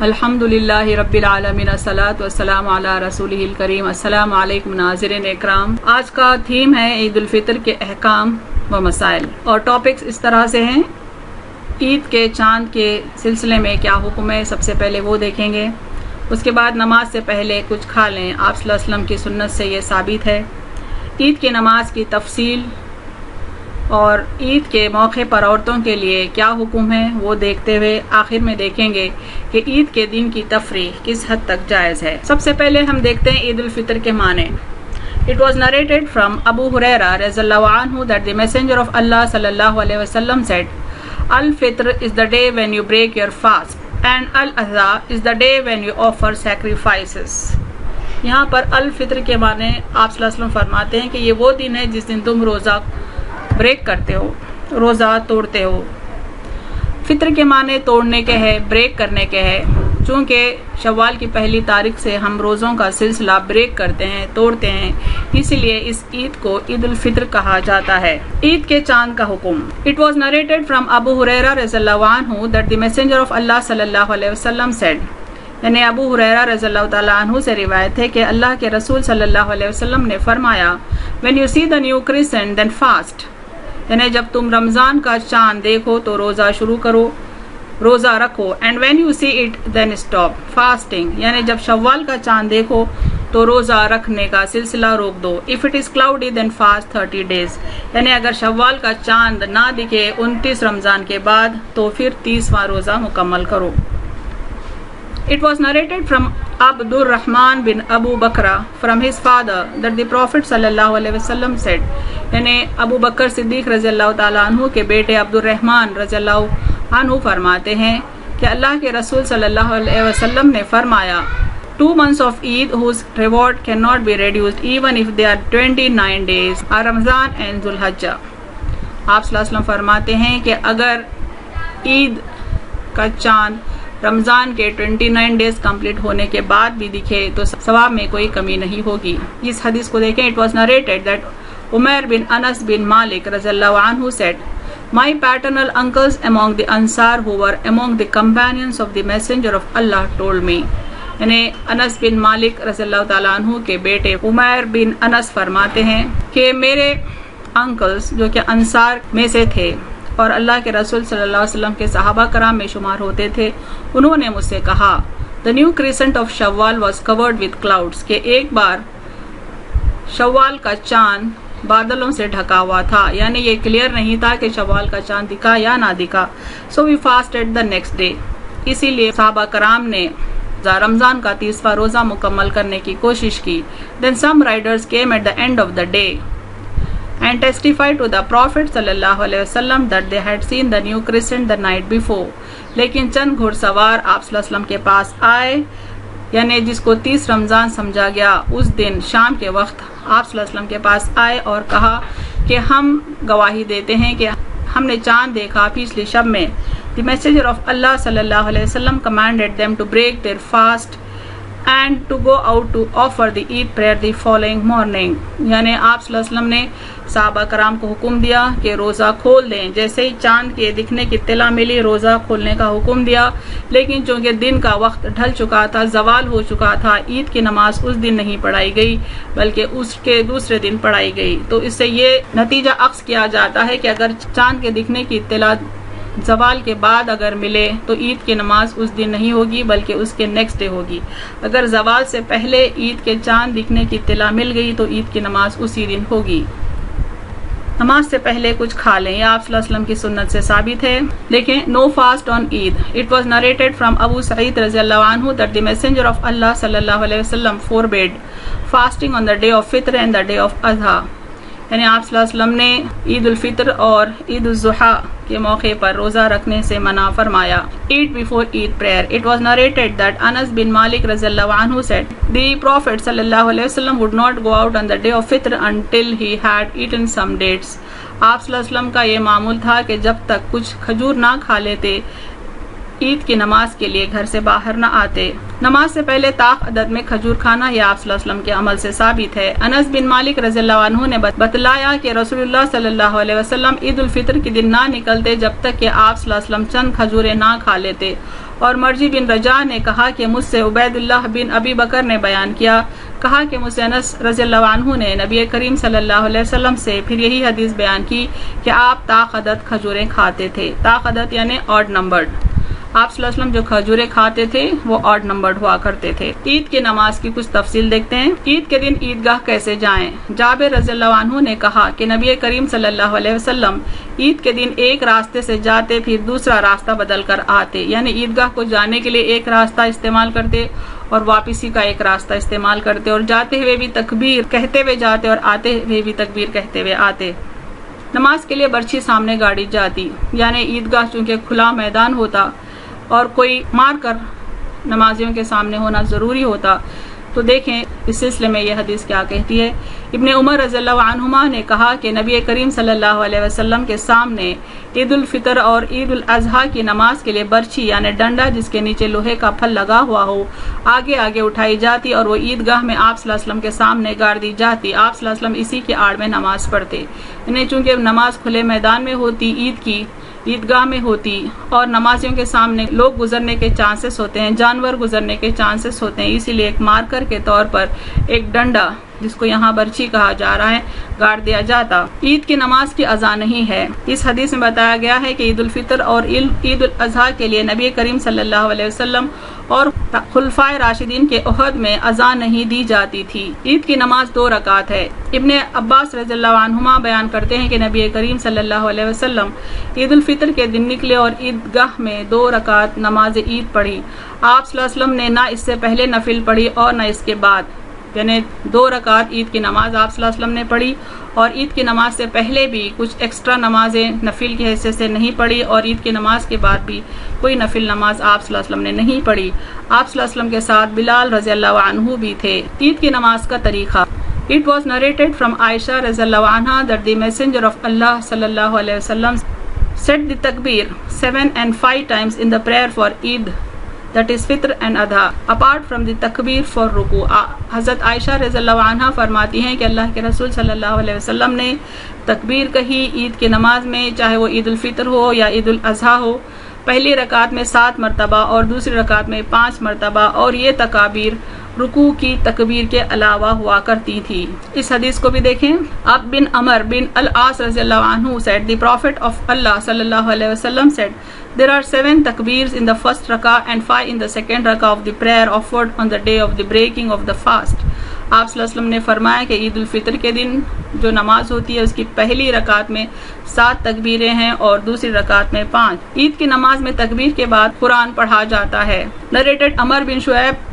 الحمدللہ رب العالمین الصلاۃ والسلام علی رسولہ الکریم۔ السلام علیکم ناظرین اکرام۔ آج کا تھیم ہے عید الفطر کے احکام و مسائل، اور ٹاپکس اس طرح سے ہیں۔ عید کے چاند کے سلسلے میں کیا حکم ہے، سب سے پہلے وہ دیکھیں گے۔ اس کے بعد نماز سے پہلے کچھ کھا لیں، آپ صلی اللہ علیہ وسلم کی سنت سے یہ ثابت ہے۔ عید کی نماز کی تفصیل اور عید کے موقع پر عورتوں کے لیے کیا حکم ہے وہ دیکھتے ہوئے آخر میں دیکھیں گے کہ عید کے دن کی تفریح کس حد تک جائز ہے۔ سب سے پہلے ہم دیکھتے ہیں عید الفطر کے معنی۔ It was narrated from Abu Huraira radhiyallahu anhu that the Messenger of Allah sallallahu alaihi wasallam said, "Al-Fitr is the day when you break your fast, and Al-Adha is the day when you offer sacrifices." یہاں پر الفطر کے معنی آپ صلی اللہ علیہ وسلم فرماتے ہیں کہ یہ وہ دن ہے جس دن تم روزہ بریک کرتے ہو، روزہ توڑتے ہو۔ فطر کے معنی توڑنے کے ہے، بریک کرنے کے ہے۔ چونکہ شوال کی پہلی تاریخ سے ہم روزوں کا سلسلہ بریک کرتے ہیں، توڑتے ہیں، اسی لیے اس عید کو عید الفطر کہا جاتا ہے۔ عید کے چاند کا حکم۔ It was narrated from Abu Huraira radhiyallahu anhu that the Messenger of Allah sallallahu alaihi wasallam said، یعنی ابو ہریرہ رضی اللہ تعالیٰ عنہ سے روایت ہے کہ اللہ کے رسول صلی اللہ علیہ وسلم نے فرمایا، When you see the new crescent then fast، یعنی جب تم رمضان کا چاند دیکھو تو روزہ شروع کرو، روزہ رکھو، and when you see it then stop fasting, یعنی جب شوال کا چاند دیکھو تو روزہ رکھنے کا سلسلہ روک دو۔ If it is cloudy then fast 30 days، یعنی اگر شوال کا چاند نہ دکھے 29 رمضان کے بعد تو پھر 30واں روزہ مکمل کرو۔ It was narrated from Abdurrahman bin Abu Bakr from his father that the Prophet sallallahu alaihi wasallam said، یعنی ابو بکر صدیق رضی اللہ تعالیٰ عنہ کے بیٹے عبدالرحمن رضی اللہ عنہ فرماتے ہیں کہ اللہ کے رسول صلی اللہ علیہ وسلم نے فرمایا، 2 months of Eid whose reward cannot be reduced even if they are 29 days are Ramadan and Dhul-Hijjah۔ آپ صلی اللہ علیہ وسلم فرماتے ہیں کہ اگر عید کا چاند رمضان کے 29 ڈیز کمپلیٹ ہونے کے بعد بھی دکھے تو ثواب میں کوئی کمی نہیں ہوگی۔ اس حدیث کو دیکھیں۔ It was narrated that Umar bin Anas bin Malik radhiyallahu anhu said, "My paternal uncles among the Ansar who were among the companions of the Messenger of Allah told me، یعنی انس بن مالک رضی اللہ تعالیٰ عنہ کے بیٹے عمیر بن انس فرماتے ہیں کہ میرے انکلز جو کہ انصار میں سے تھے اور اللہ کے رسول صلی اللہ علیہ وسلم کے صحابہ کرام میں شمار ہوتے تھے، انہوں نے مجھ سے کہا، The new crescent of Shawwal was covered with clouds، کہ ایک بار شوال کا چاند بادلوں سے ڈھکا ہوا تھا، یعنی یہ کلیئر نہیں تھا کہ شوال کا چاند دکھا یا نہ دکھا۔ So we fasted the next day، اسی لیے صحابہ کرام نے رمضان کا 30واں روزہ مکمل کرنے کی کوشش کی۔ Then some riders came at the end of the day and testified to the Prophet صلی اللہ علیہ وسلم that they had seen the new crescent the night before، لیکن چند گھڑ سوار آپ صلی اللہ علیہ وسلم کے پاس آئے، یعنی جس کو 30 رمضان سمجھا گیا، اس دن شام کے وقت آپ صلی اللہ علیہ وسلم کے پاس آئے اور کہا کہ ہم گواہی دیتے ہیں کہ ہم نے چاند دیکھا پچھلی شب میں۔ The Messenger of Allah صلی اللہ علیہ وسلم commanded them to break their fast and to go out to offer the Eid prayer the following morning، یعنی آپ صلی اللہ علیہ وسلم نے صحابہ کرام کو حکم دیا کہ روزہ کھول دیں۔ جیسے ہی چاند کے دکھنے کی اطلاع ملی روزہ کھولنے کا حکم دیا، لیکن چونکہ دن کا وقت ڈھل چکا تھا، زوال ہو چکا تھا، عید کی نماز اس دن نہیں پڑھائی گئی بلکہ اس کے دوسرے دن پڑھائی گئی۔ تو اس سے یہ نتیجہ اخذ کیا جاتا ہے کہ اگر چاند کے دکھنے کی اطلاع زوال کے بعد اگر ملے تو عید کی نماز اس دن نہیں ہوگی بلکہ اس کے نیکسٹ ڈے ہوگی۔ اگر زوال سے پہلے عید کے چاند دکھنے کی اطلاع مل گئی تو عید کی نماز اسی دن ہوگی۔ نماز سے پہلے کچھ کھا لیں، یہ آپ صلی اللہ علیہ وسلم کی سنت سے ثابت ہے۔ دیکھیں، no fast on Eid. It was narrated from Abu Sa'id رضی اللہ عنہ that the Messenger of Allah صلی اللہ علیہ وسلم forbade fasting on the day of Fitr and the day of Adha، یعنی آپ صلی اللہ علیہ وسلم نے عید الفطر اور عید الاضحیٰ کے موقع پر روزہ رکھنے سے منع فرمایا۔ Eat before Eid prayer۔ It was narrated that Anas bin Malik رضی اللہ عنہ said, The Prophet صلی اللہ علیہ وسلم would not go out on the day of Fitr until he had eaten some dates۔ آپ صلی اللہ علیہ وسلم کا یہ معمول تھا کہ جب تک کچھ کھجور نہ کھا لیتے عید کی نماز کے لیے گھر سے باہر نہ آتے۔ نماز سے پہلے طاق عدد میں کھجور کھانا یہ آپ صلی اللہ علیہ وسلم کے عمل سے ثابت ہے۔ انس بن مالک رضی اللہ عنہ نے بتلایا کہ رسول اللہ صلی اللہ علیہ وسلم عید الفطر کے دن نہ نکلتے جب تک کہ آپ صلی اللہ علیہ وسلم چند کھجوریں نہ کھا لیتے۔ اور مرجی بن رجاء نے کہا کہ مجھ سے عبید اللہ بن ابی بکر نے بیان کیا، کہا کہ مجھ سے انس رضی اللہ عنہ نے نبی کریم صلی اللہ علیہ وسلم سے پھر یہی حدیث بیان کی کہ آپ طاق عدد کھجوریں کھاتے تھے۔ طاق عدد یعنی آڈ نمبرڈ۔ آپ صلی اللہ علیہ وسلم جو کھجوریں کھاتے تھے وہ آڈ نمبرڈ ہوا کرتے تھے۔ عید کی نماز کی کچھ تفصیل دیکھتے ہیں۔ عید کے دن عیدگاہ کیسے جائیں؟ جابر رضی اللہ عنہ نے کہا کہ نبی کریم صلی اللہ علیہ وسلم عید کے دن ایک راستے سے جاتے پھر دوسرا راستہ بدل کر آتے، یعنی عیدگاہ کو جانے کے لیے ایک راستہ استعمال کرتے اور واپسی کا ایک راستہ استعمال کرتے، اور جاتے ہوئے بھی تکبیر کہتے ہوئے جاتے اور آتے ہوئے بھی تکبیر کہتے ہوئے آتے۔ نماز کے لیے برچھی سامنے گاڑی جاتی، یعنی عیدگاہ چونکہ کھلا میدان ہوتا اور کوئی مار کر نمازیوں کے سامنے ہونا ضروری ہوتا، تو دیکھیں اس سلسلے میں یہ حدیث کیا کہتی ہے۔ ابن عمر رضی اللہ عنہما نے کہا کہ نبی کریم صلی اللہ علیہ وسلم کے سامنے عید الفطر اور عید الاضحیٰ کی نماز کے لیے برچھی یعنی ڈنڈا جس کے نیچے لوہے کا پھل لگا ہوا ہو آگے آگے اٹھائی جاتی اور وہ عیدگاہ میں آپ صلی اللہ علیہ وسلم کے سامنے گاڑ دی جاتی۔ آپ صلی اللہ علیہ وسلم اسی کی آڑ میں نماز پڑھتے، یعنی چونکہ نماز کھلے میدان میں ہوتی، عید کی عیدگاہ میں ہوتی اور نمازیوں کے سامنے لوگ گزرنے کے چانسز ہوتے ہیں، جانور گزرنے کے چانسز ہوتے ہیں، اسی لیے ایک مارکر کے طور پر ایک ڈنڈا جس کو یہاں برچھی کہا جا رہا ہے گاڑ دیا جاتا۔ عید کی نماز کی اذان نہیں ہے۔ اس حدیث میں بتایا گیا ہے کہ عید الفطر اور عید الاضحیٰ کے لیے نبی کریم صلی اللہ علیہ وسلم اور خلفائے راشدین کے عہد میں اذان نہیں دی جاتی تھی۔ عید کی نماز 2 رکعت ہے۔ ابن عباس رضی اللہ عنہما بیان کرتے ہیں کہ نبی کریم صلی اللہ علیہ وسلم عید الفطر کے دن نکلے اور عیدگاہ میں 2 رکعت نماز عید پڑھی۔ آپ صلی اللہ علیہ وسلم نے نہ اس سے پہلے نفل پڑھی اور نہ اس کے بعد، یعنی 2 رکعت عید کی نماز آپ صلی اللہ علیہ وسلم نے پڑھی، اور عید کی نماز سے پہلے بھی کچھ ایکسٹرا نمازیں نفل کی حیثیت سے نہیں پڑھی، اور عید کی نماز کے بعد بھی کوئی نفل نماز آپ صلی اللہ علیہ وسلم نے نہیں پڑھی۔ آپ صلی اللہ علیہ وسلم کے ساتھ بلال رضی اللہ عنہ بھی تھے۔ عید کی نماز کا طریقہ: It was narrated from Aisha رضی اللہ عنہا that the messenger of Allah صلی اللہ علیہ وسلم said the takbir 7 and 5 times in the prayer for Eid, that is Fitr and Adha, apart from the takbir for ruku. حضرت عائشہ رضی اللہ عنہا فرماتی ہیں کہ اللہ کے رسول صلی اللہ علیہ وسلم نے تکبیر کہی عید کی نماز میں، چاہے وہ عید الفطر ہو یا عید الاضحیٰ ہو، پہلی رکعت میں 7 مرتبہ اور دوسری رکعت میں 5 مرتبہ، اور یہ تکابیر رکوع کی تکبیر کے علاوہ ہوا کرتی تھی۔ اس حدیث کو بھی دیکھیں۔ اب بن عمر بن العاص رضی اللہ عنہ said, the prophet of Allah صلی اللہ علیہ وسلم said, there are 7 takbirs in the first rakah and 5 in the second rakah of the prayer offered on the day of the breaking of the fast. آپ صلی اللہ علیہ وسلم نے فرمایا کہ عید الفطر کے دن جو نماز ہوتی ہے اس کی پہلی رکعت میں 7 تکبیریں ہیں اور دوسری رکعت میں 5۔ عید کی نماز میں تکبیر کے بعد قرآن پڑھا جاتا ہے۔ Narrated Amr bin Shu'aib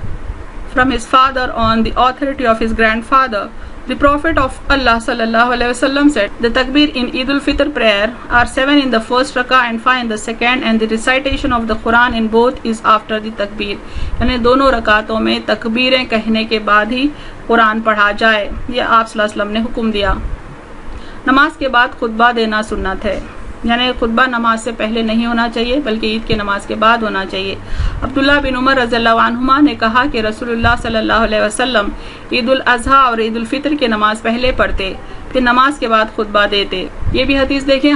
from his father on the authority of his grandfather, the Prophet of Allah sallallahu alaihi wasallam said, the takbir in Eid al-Fitr prayer are 7 in the first rakah and 5 in the second, and the recitation of the Quran in both is after the takbir. یعنی دونوں رکعتوں میں تکبیریں کہنے کے بعد ہی قرآن پڑھا جائے، یہ آپ صلی اللہ علیہ وسلم نے حکم دیا۔ نماز کے بعد خطبہ دینا سنت ہے، یعنی خطبہ نماز سے پہلے نہیں ہونا چاہیے بلکہ عید کی نماز کے بعد ہونا چاہیے۔ عبداللہ بن عمر رضی اللہ عنہما نے کہا کہ رسول اللہ صلی اللہ علیہ وسلم عید الاضحیٰ اور عید الفطر کی نماز پہلے پڑھتے، پھر نماز کے بعد خطبہ دیتے۔ یہ بھی حدیث دیکھیں۔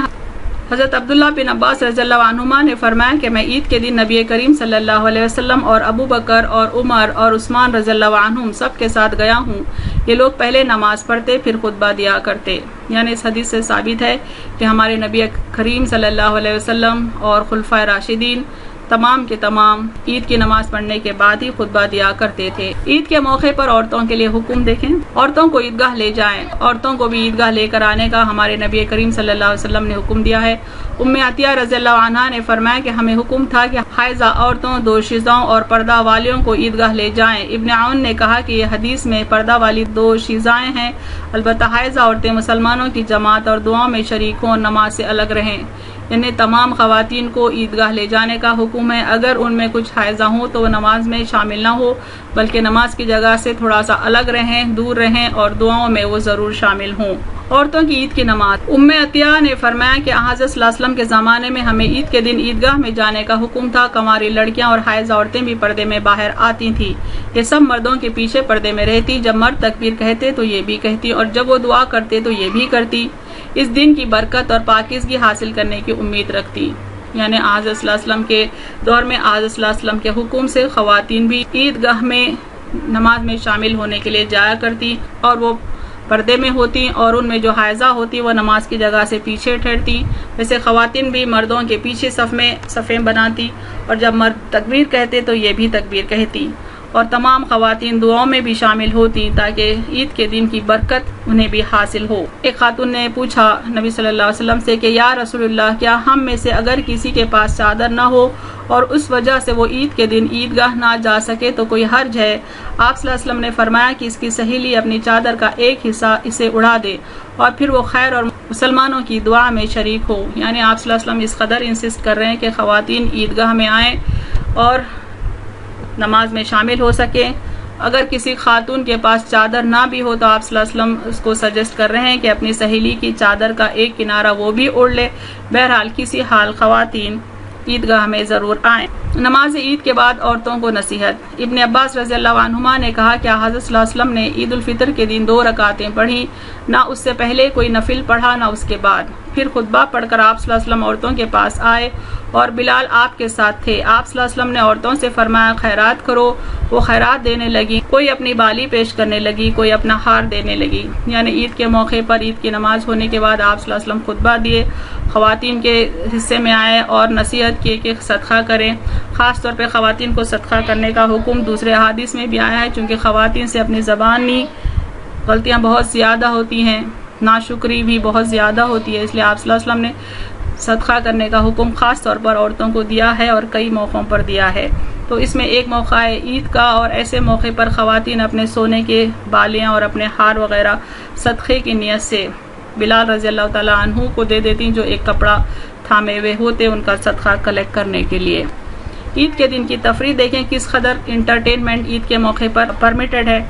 حضرت عبداللہ بن عباس رضی اللہ عنہما نے فرمایا کہ میں عید کے دن نبی کریم صلی اللہ علیہ وسلم اور ابو بکر اور عمر اور عثمان رضی اللہ عنہم سب کے ساتھ گیا ہوں، یہ لوگ پہلے نماز پڑھتے پھر خطبہ دیا کرتے۔ یعنی اس حدیث سے ثابت ہے کہ ہمارے نبی کریم صلی اللہ علیہ وسلم اور خلفائے راشدین تمام کے تمام عید کی نماز پڑھنے کے بعد ہی خطبہ دیا کرتے تھے۔ عید کے موقع پر عورتوں کے لیے حکم دیکھیں۔ عورتوں کو عیدگاہ لے جائیں، عورتوں کو بھی عیدگاہ لے کر آنے کا ہمارے نبی کریم صلی اللہ علیہ وسلم نے حکم دیا ہے۔ ام عطیہ رضی اللہ عنہا نے فرمایا کہ ہمیں حکم تھا کہ حائضہ عورتوں، دوشیزاؤں اور پردہ والیوں کو عیدگاہ لے جائیں۔ ابن عون نے کہا کہ یہ حدیث میں پردہ والی دوشیزائیں ہیں، البتہ حائضہ عورتیں مسلمانوں کی جماعت اور دعاؤں میں شریک ہوں، نماز سے الگ رہیں۔ یعنی تمام خواتین کو عیدگاہ لے جانے کا حکم ہے۔ اگر ان میں کچھ حائضہ ہوں تو وہ نماز میں شامل نہ ہو بلکہ نماز کی جگہ سے تھوڑا سا الگ رہیں، دور رہیں اور دعاؤں میں وہ ضرور شامل ہوں۔ عورتوں کی عید کی نماز۔ ام عطیہ نے فرمایا کہ حضرت صلی اللہ علیہ وسلم کے زمانے میں ہمیں عید کے دن عیدگاہ میں جانے کا حکم تھا۔ کنواری لڑکیاں اور حائض عورتیں بھی پردے میں باہر آتی تھیں۔ یہ سب مردوں کے پیچھے پردے میں رہتی۔ جب مرد تکبیر کہتے تو یہ بھی کہتی، اور جب وہ دعا کرتے تو یہ بھی کرتی۔ اس دن کی برکت اور پاکیزگی حاصل کرنے کی امید رکھتی۔ یعنی حضرت صلی اللہ علیہ وسلم کے دور میں حضرت صلی اللہ علیہ وسلم کے حکم سے خواتین بھی عیدگاہ میں نماز میں شامل ہونے کے لیے جایا کرتی، اور وہ پردے میں ہوتی، اور ان میں جو حائضہ ہوتی وہ نماز کی جگہ سے پیچھے ٹھہرتی۔ ویسے خواتین بھی مردوں کے پیچھے صفیں بناتی، اور جب مرد تکبیر کہتے تو یہ بھی تکبیر کہتی، اور تمام خواتین دعاؤں میں بھی شامل ہوتی تاکہ عید کے دن کی برکت انہیں بھی حاصل ہو۔ ایک خاتون نے پوچھا نبی صلی اللہ علیہ وسلم سے کہ یا رسول اللہ، کیا ہم میں سے اگر کسی کے پاس چادر نہ ہو اور اس وجہ سے وہ عید کے دن عیدگاہ نہ جا سکے تو کوئی حرج ہے؟ آپ صلی اللہ علیہ وسلم نے فرمایا کہ اس کی سہیلی اپنی چادر کا ایک حصہ اسے اڑا دے، اور پھر وہ خیر اور مسلمانوں کی دعا میں شریک ہو۔ یعنی آپ صلی اللہ علیہ وسلم اس قدر انسسٹ کر رہے ہیں کہ خواتین عیدگاہ میں آئیں اور نماز میں شامل ہو سکیں۔ اگر کسی خاتون کے پاس چادر نہ بھی ہو تو آپ صلی اللہ علیہ وسلم اس کو سجیسٹ کر رہے ہیں کہ اپنی سہیلی کی چادر کا ایک کنارہ وہ بھی اوڑھ لے۔ بہرحال کسی حال خواتین عیدگاہ میں ضرور آئیں۔ نماز عید کے بعد عورتوں کو نصیحت۔ ابن عباس رضی اللہ عنہما نے کہا کہ حضرت صلی اللہ علیہ وسلم نے عید الفطر کے دن 2 رکعتیں پڑھی، نہ اس سے پہلے کوئی نفل پڑھا نہ اس کے بعد۔ پھر خطبہ پڑھ کر آپ صلی اللہ علیہ وسلم عورتوں کے پاس آئے، اور بلال آپ کے ساتھ تھے۔ آپ صلی اللہ علیہ وسلم نے عورتوں سے فرمایا خیرات کرو۔ وہ خیرات دینے لگی، کوئی اپنی بالی پیش کرنے لگی، کوئی اپنا ہار دینے لگی۔ یعنی عید کے موقع پر عید کی نماز ہونے کے بعد آپ صلی اللہ علیہ وسلم خطبہ دیے، خواتین کے حصے میں آئے اور نصیحت کی کہ صدقہ کریں۔ خاص طور پہ خواتین کو صدقہ کرنے کا حکم دوسرے احادیث میں بھی آیا ہے، چونکہ خواتین سے اپنی زبانی غلطیاں بہت زیادہ ہوتی ہیں، ناشکری بھی بہت زیادہ ہوتی ہے، اس لیے آپ صلی اللہ علیہ وسلم نے صدقہ کرنے کا حکم خاص طور پر عورتوں کو دیا ہے اور کئی موقعوں پر دیا ہے۔ تو اس میں ایک موقع ہے عید کا، اور ایسے موقع پر خواتین اپنے سونے کے بالیاں اور اپنے ہار وغیرہ صدقے کی نیت سے بلال رضی اللہ تعالیٰ عنہ کو دے دیتی، جو ایک کپڑا تھامے ہوئے ہوتے ان کا صدقہ کلیکٹ کرنے کے لیے۔ عید کے دن کی تفریح دیکھیں کس قدر انٹرٹینمنٹ عید کے موقع پر پرمیٹڈ ہے۔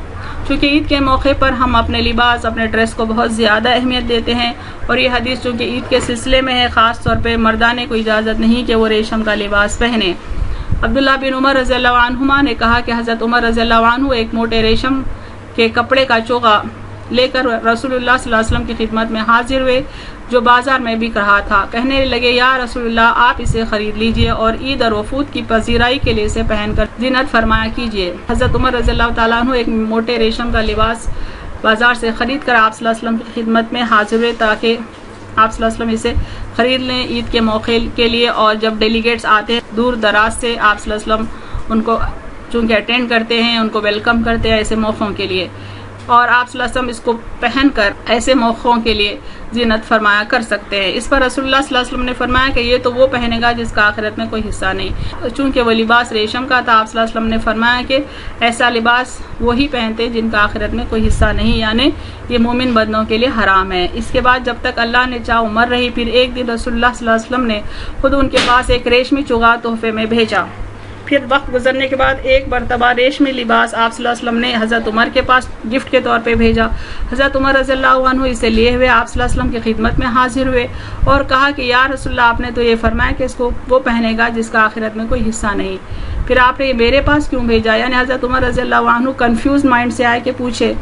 چونکہ عید کے موقع پر ہم اپنے لباس، اپنے ڈریس کو بہت زیادہ اہمیت دیتے ہیں، اور یہ حدیث چونکہ عید کے سلسلے میں ہے، خاص طور پہ مردانے کو اجازت نہیں کہ وہ ریشم کا لباس پہنے۔ عبداللہ بن عمر رضی اللہ عنہما نے کہا کہ حضرت عمر رضی اللہ عنہ ایک موٹے ریشم کے کپڑے کا چوغا لے کر رسول اللہ صلی اللہ علیہ وسلم کی خدمت میں حاضر ہوئے، جو بازار میں بک رہا تھا۔ کہنے لگے یا رسول اللہ، آپ اسے خرید لیجئے اور عید اور وفود کی پذیرائی کے لیے اسے پہن کر زینت فرمایا کیجئے۔ حضرت عمر رضی اللہ تعالیٰ عنہ ایک موٹے ریشم کا لباس بازار سے خرید کر آپ صلی اللہ علیہ وسلم کی خدمت میں حاضر ہوئے تاکہ آپ صلی اللہ علیہ وسلم اسے خرید لیں عید کے موقع کے لیے۔ اور جب ڈیلیگیٹس آتے ہیں دور دراز سے، آپ صلی اللہ علیہ وسلم ان کو چونکہ اٹینڈ کرتے ہیں، ان کو ویلکم کرتے ہیں ایسے موقعوں کے لیے، اور آپ صلی اللہ علیہ وسلم اس کو پہن کر ایسے موقعوں کے لیے زینت فرمایا کر سکتے ہیں۔ اس پر رسول اللہ صلی اللہ علیہ وسلم نے فرمایا کہ یہ تو وہ پہنے گا جس کا آخرت میں کوئی حصہ نہیں۔ چونکہ وہ لباس ریشم کا تھا، آپ صلی اللہ علیہ وسلم نے فرمایا کہ ایسا لباس وہی پہنتے جن کا آخرت میں کوئی حصہ نہیں، یعنی یہ مومن بندوں کے لیے حرام ہے۔ اس کے بعد جب تک اللہ نے چاہ عمر رہی، پھر ایک دن رسول اللہ صلی اللہ علیہ وسلم نے خود ان کے پاس ایک ریشمی چوغا تحفے میں بھیجا۔ پھر وقت گزرنے کے بعد ایک مرتبہ ریشمی لباس آپ صلی اللہ علیہ وسلم نے حضرت عمر کے پاس گفٹ کے طور پہ بھیجا۔ حضرت عمر رضی اللہ عنہ اسے لیے ہوئے آپ صلی اللہ علیہ وسلم کی خدمت میں حاضر ہوئے اور کہا کہ یا رسول اللہ، آپ نے تو یہ فرمایا کہ اس کو وہ پہنے گا جس کا آخرت میں کوئی حصہ نہیں، پھر آپ نے یہ میرے پاس کیوں بھیجا؟ یعنی حضرت عمر رضی اللہ عنہ کنفیوز مائنڈ سے آئے کہ پوچھے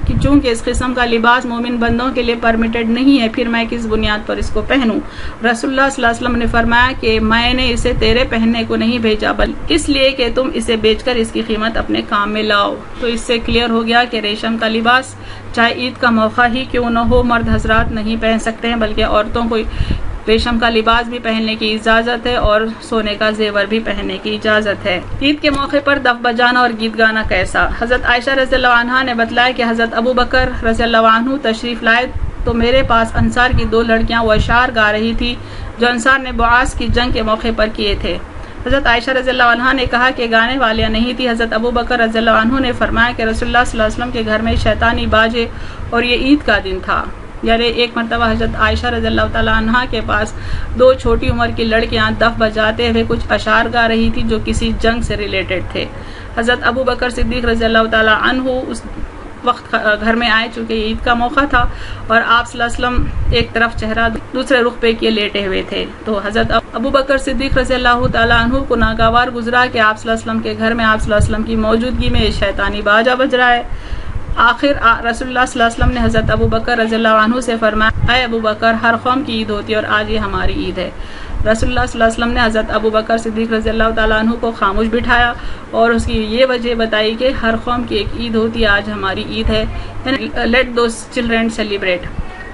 کہ چونکہ اس قسم کا لباس مومن بندوں کے لیے پرمیٹڈ نہیں ہے، پھر میں کس بنیاد پر اس کو پہنوں؟ رسول اللہ صلی اللہ علیہ وسلم نے فرمایا کہ میں نے اسے تیرے پہننے کو نہیں بھیجا، بلکہ اس لیے کہ تم اسے بیچ کر اس کی قیمت اپنے کام میں لاؤ۔ تو اس سے کلیئر ہو گیا کہ ریشم کا لباس چاہے عید کا موقع ہی کیوں نہ ہو، مرد حضرات نہیں پہن سکتے ہیں، بلکہ عورتوں کو ریشم کا لباس بھی پہننے کی اجازت ہے اور سونے کا زیور بھی پہننے کی اجازت ہے۔ عید کے موقع پر دف بجانا اور گیت گانا کیسا؟ حضرت عائشہ رضی اللہ عنہا نے بتلایا کہ حضرت ابو بکر رضی اللہ عنہ تشریف لائے تو میرے پاس انصار کی 2 لڑکیاں وہ اشعار گا رہی تھی جو انصار نے بعاث کی جنگ کے موقع پر کیے تھے۔ حضرت عائشہ رضی اللہ عنہا نے کہا کہ گانے والیاں نہیں تھی۔ حضرت ابو بکر رضی اللہ عنہ نے فرمایا کہ رسول اللہ صلی اللہ علیہ وسلم کے گھر میں شیطانی باجے اور یہ عید کا دن تھا۔ یعنی ایک مرتبہ حضرت عائشہ رضی اللہ تعالیٰ عنہا کے پاس 2 چھوٹی عمر کی لڑکیاں دف بجاتے ہوئے کچھ اشعار گا رہی تھی جو کسی جنگ سے ریلیٹڈ تھے۔ حضرت ابو بکر صدیق رضی اللہ تعالیٰ عنہ اس وقت گھر میں آئے چونکہ عید کا موقع تھا، اور آپ صلی اللہ علیہ وسلم ایک طرف چہرہ دوسرے رخ پہ کیے لیٹے ہوئے تھے. تو حضرت ابو بکر صدیق رضی اللہ تعالیٰ عنہ کو ناگوار گزرا کہ آپ صلی اللہ علیہ وسلم کے گھر میں آپ صلی اللہ علیہ وسلم کی موجودگی میں شیطانی باجا بج رہا ہے. آخر رسول اللہ صلی اللہ علیہ وسلم نے حضرت ابو بکر رضی اللہ عنہ سے فرمایا، اے ابو بکر، ہر قوم کی عید ہوتی ہے اور آج یہ ہماری عید ہے. رسول اللہ صلی اللہ علیہ وسلم نے حضرت ابو بکر صدیق رضی اللہ تعالیٰ عنہ کو خاموش بٹھایا اور اس کی یہ وجہ بتائی کہ ہر قوم کی ایک عید ہوتی ہے، آج ہماری عید ہے، یعنی لیٹ دوز چلڈرن سیلیبریٹ.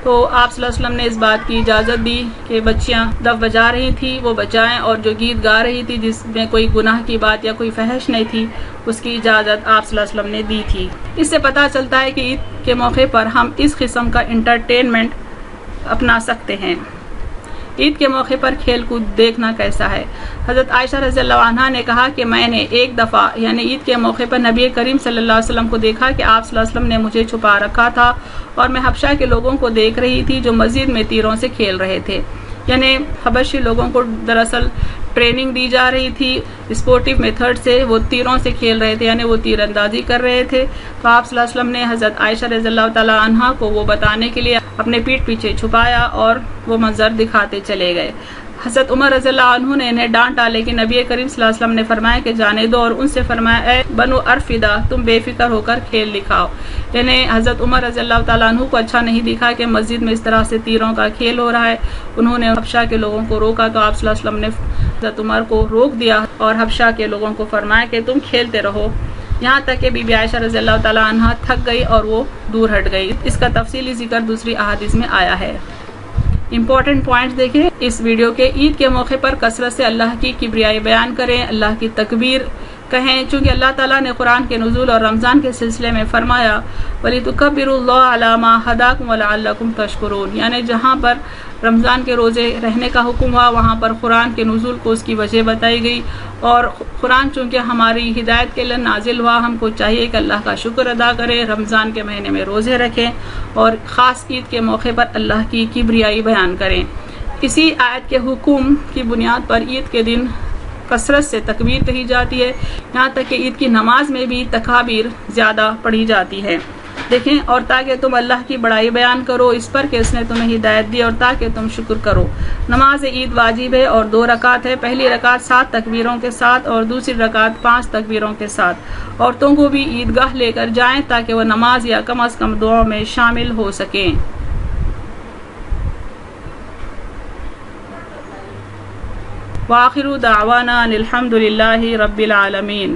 تو آپ صلی اللہ علیہ وسلم نے اس بات کی اجازت دی کہ بچیاں دف بجا رہی تھیں وہ بجائیں، اور جو گیت گا رہی تھی جس میں کوئی گناہ کی بات یا کوئی فحش نہیں تھی اس کی اجازت آپ صلی اللہ علیہ وسلم نے دی تھی. اس سے پتہ چلتا ہے کہ عید کے موقع پر ہم اس قسم کا انٹرٹینمنٹ اپنا سکتے ہیں. عید کے موقع پر کھیل کود دیکھنا کیسا ہے؟ حضرت عائشہ رضی اللہ عنہا نے کہا کہ میں نے ایک دفعہ یعنی عید کے موقع پر نبی کریم صلی اللہ علیہ وسلم کو دیکھا کہ آپ صلی اللہ علیہ وسلم نے مجھے چھپا رکھا تھا اور میں حبشہ کے لوگوں کو دیکھ رہی تھی جو مسجد میں تیروں سے کھیل رہے تھے. یعنی حبشی لوگوں کو دراصل ٹریننگ دی جا رہی تھی اسپورٹیو میتھڈ سے، وہ تیروں سے کھیل رہے تھے، یعنی وہ تیر اندازی کر رہے تھے. تو آپ صلی اللہ علیہ وسلم نے حضرت عائشہ رضی اللہ تعالیٰ عنہا کو وہ بتانے کے لیے اپنے پیٹھ پیچھے چھپایا اور وہ منظر دکھاتے چلے گئے. حضرت عمر رضی اللہ عنہ نے انہیں ڈانٹا، لیکن نبی کریم صلی اللہ علیہ وسلم نے فرمایا کہ جانے دو، اور ان سے فرمایا، اے بنو ارفدہ، تم بے فکر ہو کر کھیل دکھاؤ. یعنی حضرت عمر رضی اللہ تعالیٰ عنہ کو اچھا نہیں دکھا کہ مسجد میں اس طرح سے تیروں کا کھیل ہو رہا ہے. انہوں نے حبشہ کے لوگوں کو روکا تو آپ صلی اللہ علیہ وسلم نے حضرت عمر کو روک دیا اور حبشہ کے لوگوں کو فرمایا کہ تم کھیلتے رہو، یہاں تک کہ بی بی عائشہ رضی اللہ تعالیٰ عنہا تھک گئی اور وہ دور ہٹ گئی. اس کا تفصیلی ذکر دوسری احادیث میں آیا ہے. امپورٹنٹ پوائنٹس دیکھیں اس ویڈیو کے. عید کے موقع پر کثرت سے اللہ کی کبریائی بیان کریں، اللہ کی تکبیر کہیں، چونکہ اللہ تعالیٰ نے قرآن کے نزول اور رمضان کے سلسلے میں فرمایا وَلِتُكَبِّرُوا اللَّهَ عَلَى مَا هَدَاكُمْ وَلَعَلَّكُمْ تَشْكُرُونَ. یعنی جہاں پر رمضان کے روزے رہنے کا حکم ہوا وہاں پر قرآن کے نزول کو اس کی وجہ بتائی گئی، اور قرآن چونکہ ہماری ہدایت کے لیے نازل ہوا، ہم کو چاہیے کہ اللہ کا شکر ادا کریں، رمضان کے مہینے میں روزے رکھیں اور خاص عید کے موقع پر اللہ کی کبریائی بیان کریں. کسی آیت کے حکم کی بنیاد پر عید کے دن کثرت سے تکبیر کہی جاتی ہے، یہاں تک کہ عید کی نماز میں بھی تکابیر زیادہ پڑھی جاتی ہے. دیکھیں، اور تاکہ تم اللہ کی بڑائی بیان کرو اس پر کہ اس نے تمہیں ہدایت دی، اور تاکہ تم شکر کرو. نماز عید واجب ہے اور 2 رکعت ہے. پہلی رکعت 7 تکبیروں کے ساتھ اور دوسری رکعت 5 تکبیروں کے ساتھ. عورتوں کو بھی عیدگاہ لے کر جائیں تاکہ وہ نماز یا کم از کم دعاؤں میں شامل ہو سکیں. وآخر دعوانا الحمد للہ رب العالمین.